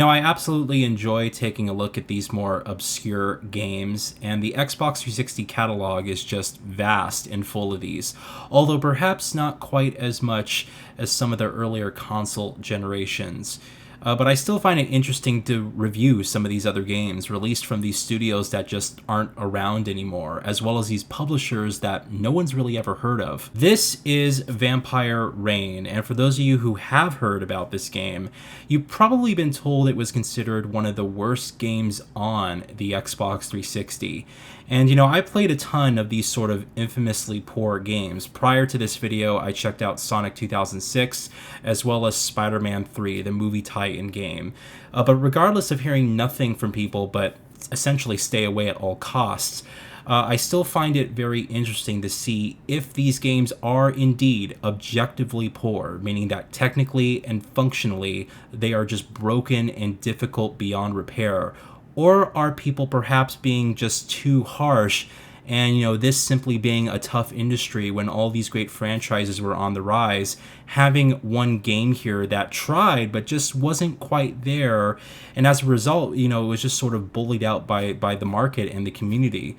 I absolutely enjoy taking a look at these more obscure games, and the Xbox 360 catalog is just vast and full of these, although perhaps not quite as much as some of their earlier console generations. But I still find it interesting to review some of these other games released from these studios that just aren't around anymore, as well as these publishers that no one's really ever heard of. This is Vampire Reign, and for those of you who have heard about this game, you've probably been told it was considered one of the worst games on the Xbox 360. And I played a ton of these sort of infamously poor games. Prior to this video, I checked out Sonic 2006, as well as Spider-Man 3, the movie tie-in game. But regardless of hearing nothing from people but essentially stay away at all costs, I still find it very interesting to see if these games are indeed objectively poor, meaning that technically and functionally they are just broken and difficult beyond repair. Or are people perhaps being just too harsh and, this simply being a tough industry when all these great franchises were on the rise, having one game here that tried but just wasn't quite there. And as a result, it was just sort of bullied out by the market and the community.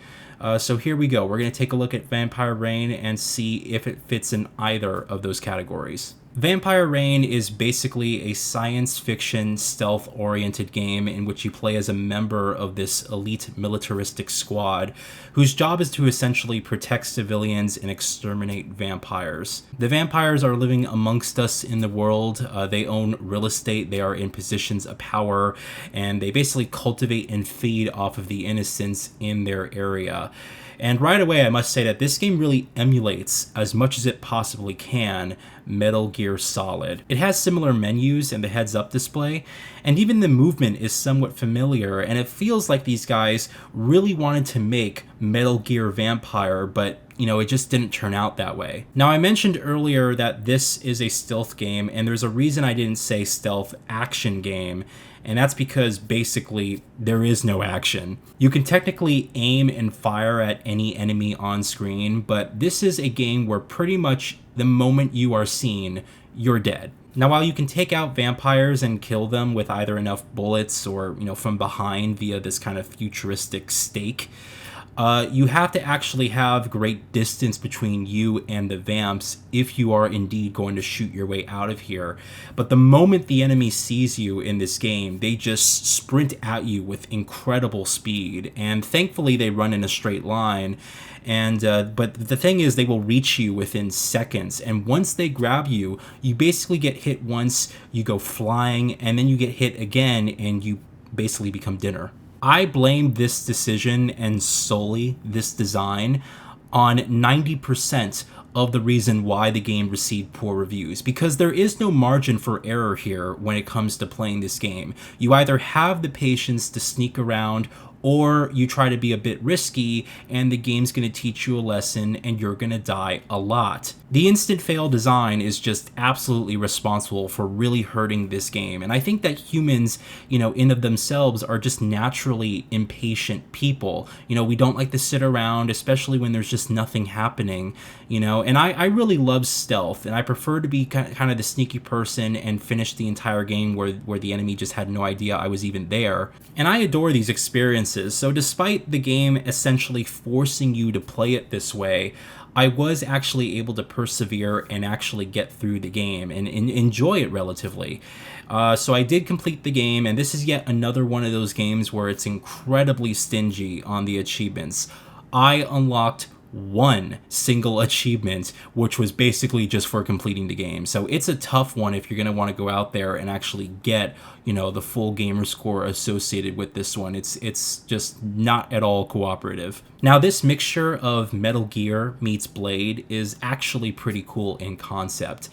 So here we go. We're going to take a look at Vampire Reign and see if it fits in either of those categories. Vampire Reign is basically a science fiction stealth-oriented game in which you play as a member of this elite militaristic squad whose job is to essentially protect civilians and exterminate vampires. The vampires are living amongst us in the world. They own real estate, they are in positions of power, and they basically cultivate and feed off of the innocents in their area. And right away, I must say that this game really emulates, as much as it possibly can, Metal Gear Solid. It has similar menus and the heads-up display, and even the movement is somewhat familiar, and it feels like these guys really wanted to make Metal Gear Vampire, but it just didn't turn out that way. Now, I mentioned earlier that this is a stealth game, and there's a reason I didn't say stealth action game, and that's because basically there is no action. You can technically aim and fire at any enemy on screen, but this is a game where pretty much the moment you are seen, you're dead. Now, while you can take out vampires and kill them with either enough bullets or, from behind via this kind of futuristic stake, you have to actually have great distance between you and the vamps if you are indeed going to shoot your way out of here. But the moment the enemy sees you in this game, they just sprint at you with incredible speed, and thankfully they run in a straight line. And but the thing is, they will reach you within seconds, and once they grab you, you basically get hit once, you go flying, and then you get hit again, and you basically become dinner. I blame this decision and solely this design on 90% of the reason why the game received poor reviews, because there is no margin for error here when it comes to playing this game. You either have the patience to sneak around, or you try to be a bit risky and the game's going to teach you a lesson and you're going to die a lot. The instant fail design is just absolutely responsible for really hurting this game, and I think that humans, in of themselves are just naturally impatient people. We don't like to sit around, especially when there's just nothing happening, and I really love stealth, and I prefer to be kind of the sneaky person and finish the entire game where the enemy just had no idea I was even there. And I adore these experiences, so despite the game essentially forcing you to play it this way, I was actually able to persevere and actually get through the game and enjoy it relatively. So I did complete the game, and this is yet another one of those games where it's incredibly stingy on the achievements. I unlocked one single achievement, which was basically just for completing the game. So it's a tough one if you're going to want to go out there and actually get, the full gamer score associated with this one. It's just not at all cooperative. Now, this mixture of Metal Gear meets Blade is actually pretty cool in concept.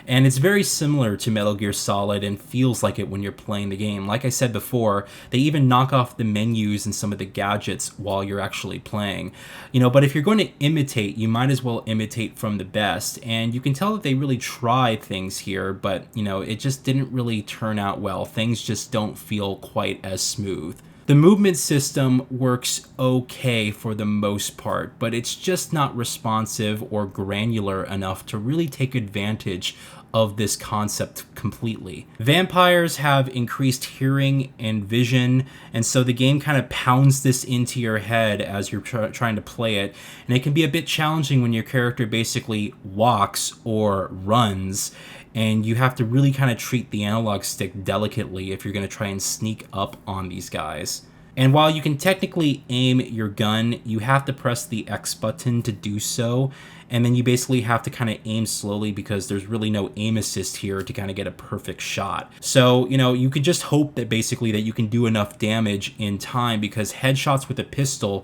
And it's very similar to Metal Gear Solid and feels like it when you're playing the game. Like I said before, they even knock off the menus and some of the gadgets while you're actually playing. But if you're going to imitate, you might as well imitate from the best. And you can tell that they really tried things here, but, it just didn't really turn out well. Things just don't feel quite as smooth. The movement system works okay for the most part, but it's just not responsive or granular enough to really take advantage of this concept completely. Vampires have increased hearing and vision, and so the game kind of pounds this into your head as you're trying to play it, and it can be a bit challenging when your character basically walks or runs, and you have to really kind of treat the analog stick delicately if you're going to try and sneak up on these guys. And while you can technically aim your gun, you have to press the X button to do so, and then you basically have to kind of aim slowly because there's really no aim assist here to kind of get a perfect shot. So, you could just hope that basically that you can do enough damage in time, because headshots with a pistol,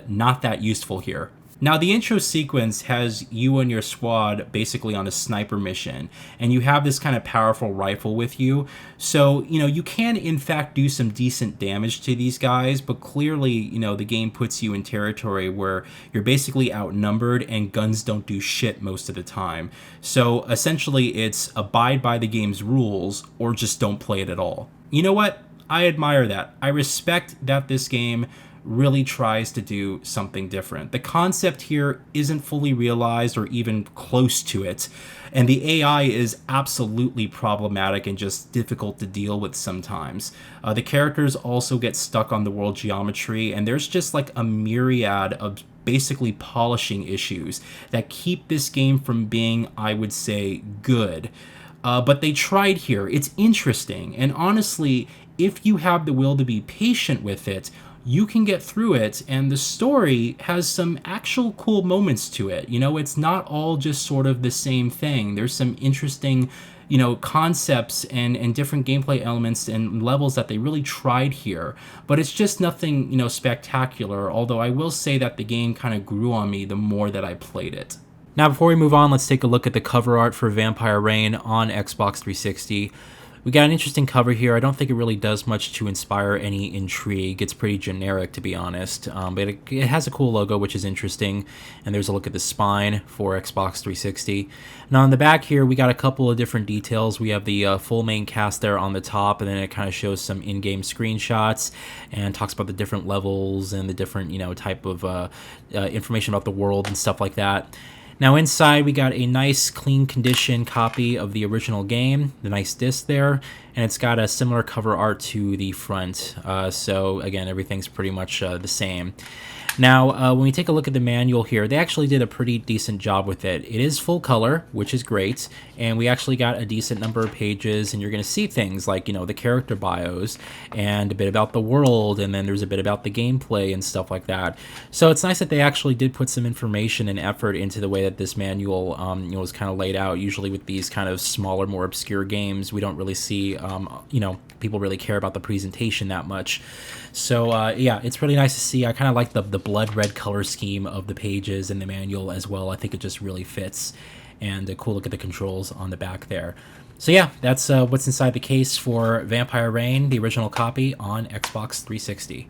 not that useful here. Now, the intro sequence has you and your squad basically on a sniper mission, and you have this kind of powerful rifle with you. So, you can in fact do some decent damage to these guys, but clearly, the game puts you in territory where you're basically outnumbered and guns don't do shit most of the time. So, essentially, it's abide by the game's rules or just don't play it at all. You know what? I admire that. I respect that this game really tries to do something different. The concept here isn't fully realized or even close to it, and the AI is absolutely problematic and just difficult to deal with sometimes. The characters also get stuck on the world geometry, and there's just like a myriad of basically polishing issues that keep this game from being, I would say, good. But they tried here. It's interesting, and honestly, if you have the will to be patient with it, you can get through it, and the story has some actual cool moments to it. It's not all just sort of the same thing. There's some interesting, concepts and different gameplay elements and levels that they really tried here, but it's just nothing, spectacular, although I will say that the game kind of grew on me the more that I played it. Now, before we move on, let's take a look at the cover art for Vampire Reign on Xbox 360. We got an interesting cover here. I don't think it really does much to inspire any intrigue. It's pretty generic, to be honest, but it has a cool logo, which is interesting, and there's a look at the spine for Xbox 360. Now, on the back here, we got a couple of different details. We have the full main cast there on the top, and then it kind of shows some in-game screenshots and talks about the different levels and the different, type of information about the world and stuff like that. Now inside we got a nice clean condition copy of the original game, the nice disc there, and it's got a similar cover art to the front, so again everything's pretty much the same. Now, when we take a look at the manual here, they actually did a pretty decent job with it. It is full color, which is great, and we actually got a decent number of pages, and you're going to see things like, the character bios, and a bit about the world, and then there's a bit about the gameplay and stuff like that. So it's nice that they actually did put some information and effort into the way that this manual, was kind of laid out. Usually with these kind of smaller, more obscure games, we don't really see, people really care about the presentation that much. So yeah, it's really nice to see. I kind of like the blood red color scheme of the pages in the manual as well. I think it just really fits, and a cool look at the controls on the back there. So yeah, that's what's inside the case for Vampire Reign, the original copy on Xbox 360.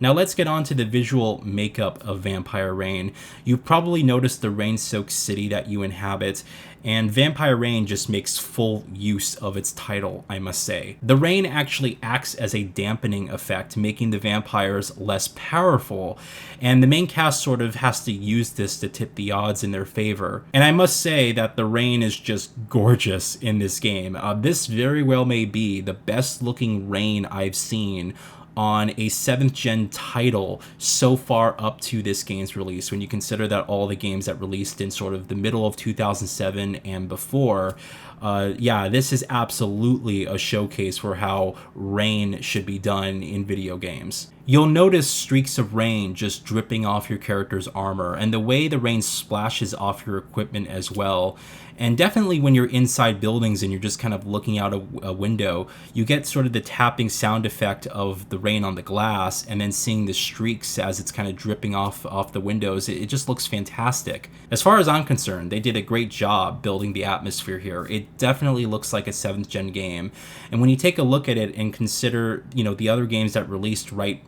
Now let's get on to the visual makeup of Vampire Reign. You've probably noticed the rain-soaked city that you inhabit, and Vampire Reign just makes full use of its title, I must say. The rain actually acts as a dampening effect, making the vampires less powerful, and the main cast sort of has to use this to tip the odds in their favor. And I must say that the rain is just gorgeous in this game. This very well may be the best looking rain I've seen on a 7th gen title so far up to this game's release, when you consider that all the games that released in sort of the middle of 2007 and before, yeah, this is absolutely a showcase for how rain should be done in video games. You'll notice streaks of rain just dripping off your character's armor, and the way the rain splashes off your equipment as well. And definitely when you're inside buildings and you're just kind of looking out a window, you get sort of the tapping sound effect of the rain on the glass, and then seeing the streaks as it's kind of dripping off the windows. It just looks fantastic. As far as I'm concerned, they did a great job building the atmosphere here. It definitely looks like a 7th gen game. And when you take a look at it and consider, the other games that released right,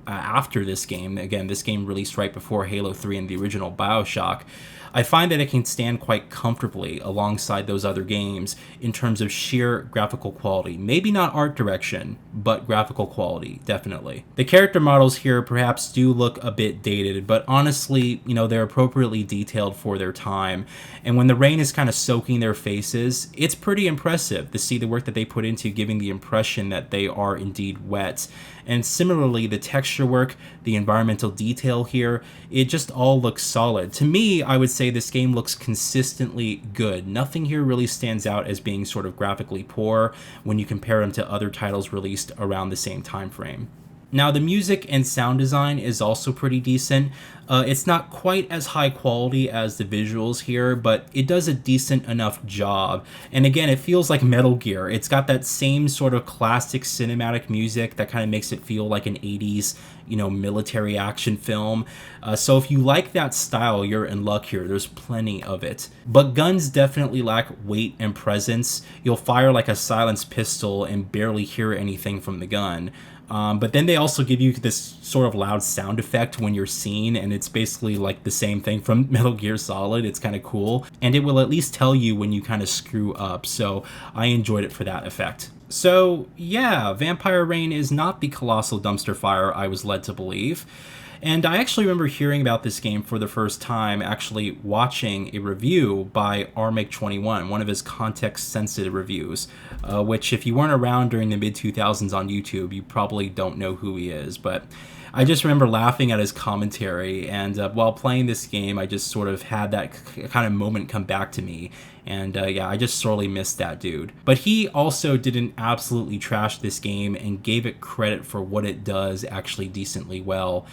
after this game. Again, this game released right before Halo 3 and the original BioShock. I find that it can stand quite comfortably alongside those other games in terms of sheer graphical quality. Maybe not art direction, but graphical quality, definitely. The character models here perhaps do look a bit dated, but honestly, they're appropriately detailed for their time. And when the rain is kind of soaking their faces, it's pretty impressive to see the work that they put into giving the impression that they are indeed wet. And similarly, the texture work, the environmental detail here, it just all looks solid. To me, I would say this game looks consistently good. Nothing here really stands out as being sort of graphically poor when you compare them to other titles released around the same time frame. Now, the music and sound design is also pretty decent. It's not quite as high quality as the visuals here, but it does a decent enough job. And again, it feels like Metal Gear. It's got that same sort of classic cinematic music that kind of makes it feel like an 80s, military action film. So if you like that style, you're in luck here. There's plenty of it. But guns definitely lack weight and presence. You'll fire like a silenced pistol and barely hear anything from the gun. But then they also give you this sort of loud sound effect when you're seen, and it's basically like the same thing from Metal Gear Solid. It's kind of cool, and it will at least tell you when you kind of screw up, so I enjoyed it for that effect. So yeah, Vampire Rain is not the colossal dumpster fire I was led to believe. And I actually remember hearing about this game for the first time, actually watching a review by rmake21, one of his context-sensitive reviews, which if you weren't around during the mid-2000s on YouTube, you probably don't know who he is. But I just remember laughing at his commentary, and while playing this game, I just sort of had that kind of moment come back to me. And yeah, I just sorely missed that dude. But he also didn't absolutely trash this game and gave it credit for what it does actually decently well.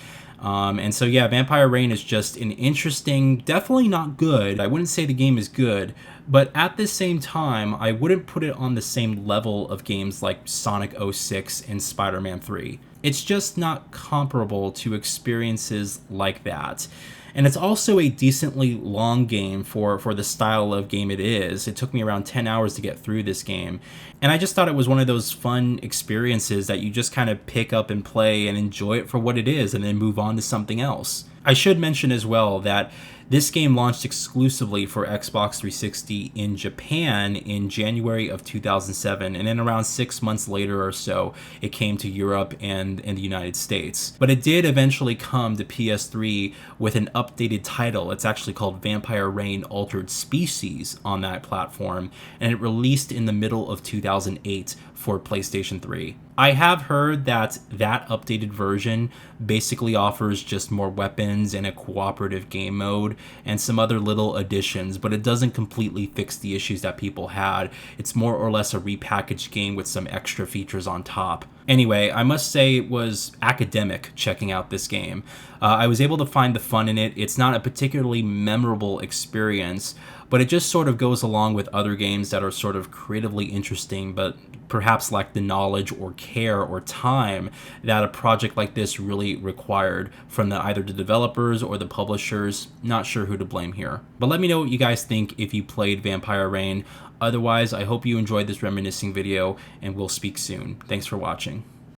And so yeah, Vampire Rain is just an interesting, definitely not good. I wouldn't say the game is good, but at the same time, I wouldn't put it on the same level of games like Sonic 06 and Spider-Man 3. It's just not comparable to experiences like that. And it's also a decently long game for the style of game it is. It took me around 10 hours to get through this game. And I just thought it was one of those fun experiences that you just kind of pick up and play and enjoy it for what it is and then move on to something else. I should mention as well that this game launched exclusively for Xbox 360 in Japan in January of 2007, and then around 6 months later or so, it came to Europe and the United States. But it did eventually come to PS3 with an updated title. It's actually called Vampire Rain Altered Species on that platform, and it released in the middle of 2008 for PlayStation 3. I have heard that updated version basically offers just more weapons and a cooperative game mode and some other little additions, but it doesn't completely fix the issues that people had. It's more or less a repackaged game with some extra features on top. Anyway, I must say it was academic checking out this game. I was able to find the fun in it. It's not a particularly memorable experience, but it just sort of goes along with other games that are sort of creatively interesting, but perhaps lack the knowledge or care or time that a project like this really required from either the developers or the publishers. Not sure who to blame here. But let me know what you guys think if you played Vampire Rain. Otherwise, I hope you enjoyed this reminiscing video, and we'll speak soon. Thanks for watching.